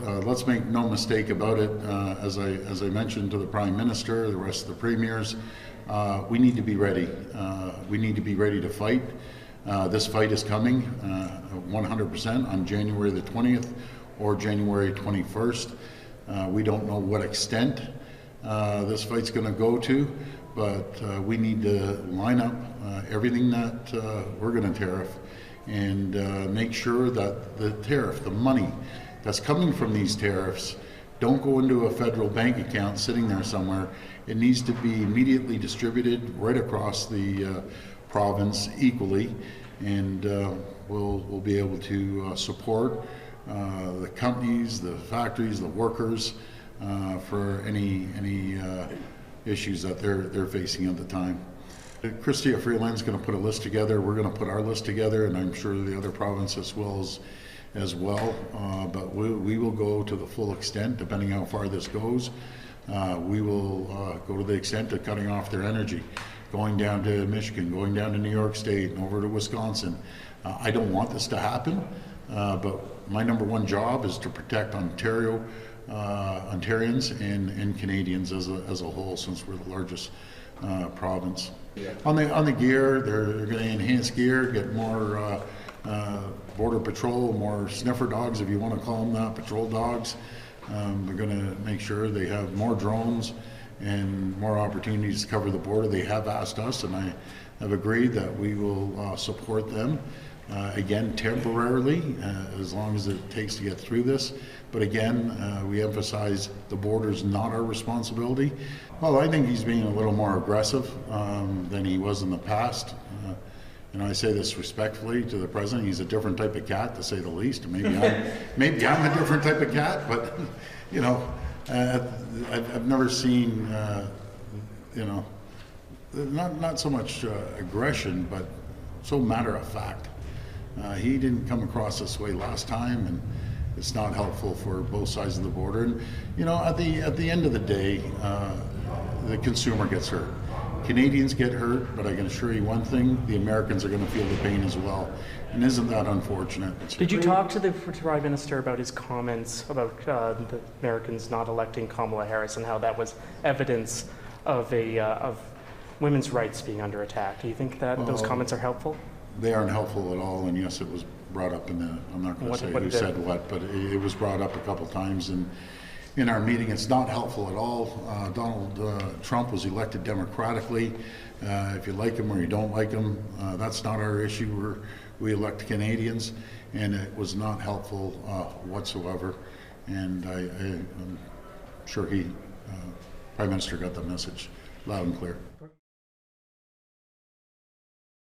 Let's make no mistake about it. As I mentioned to the Prime Minister, the rest of the premiers, we need to be ready. We need to be ready to fight. This fight is coming 100% on January the 20th or January 21st. We don't know what extent this fight's going to go to, but we need to line up everything that we're going to tariff and make sure that the tariff, the money that's coming from these tariffs, don't go into a federal bank account sitting there somewhere. It needs to be immediately distributed right across the province equally, and we'll be able to support the companies, the factories, the workers for any issues that they're facing at the time. Chrystia Freeland's going to put a list together. We're going to put our list together, and I'm sure the other provinces will as well. But we will go to the full extent, depending how far this goes. We will go to the extent of cutting off their energy, going down to Michigan, going down to New York State, and over to Wisconsin. I don't want this to happen, but my number one job is to protect Ontarians and Canadians as a whole, since we're the largest province. Yeah. On the gear, they're going to enhance gear, get more border patrol, more sniffer dogs, if you want to call them that, patrol dogs. They're going to make sure they have more drones and more opportunities to cover the border. They have asked us, and I have agreed that we will support them. Again, temporarily, as long as it takes to get through this. But again, we emphasize the border is not our responsibility. Well, I think he's being a little more aggressive than he was in the past. And I say this respectfully to the president. He's a different type of cat, to say the least. Maybe I'm a different type of cat, but you know, I've never seen you know, not so much aggression, but so matter of fact. He didn't come across this way last time, and it's not helpful for both sides of the border. And you know, at the end of the day, the consumer gets hurt. Canadians get hurt, but I can assure you one thing: the Americans are going to feel the pain as well. And isn't that unfortunate? Did you talk to the Prime Minister about his comments about the Americans not electing Kamala Harris and how that was evidence of women's rights being under attack? Do you think that those comments are helpful? They aren't helpful at all, and yes, it was brought up in the, I'm not going to say who said what, but it was brought up a couple times in our meeting. It's not helpful at all. Donald Trump was elected democratically. If you like him or you don't like him, that's not our issue. We elect Canadians, and it was not helpful whatsoever. And I'm sure Prime Minister got the message loud and clear.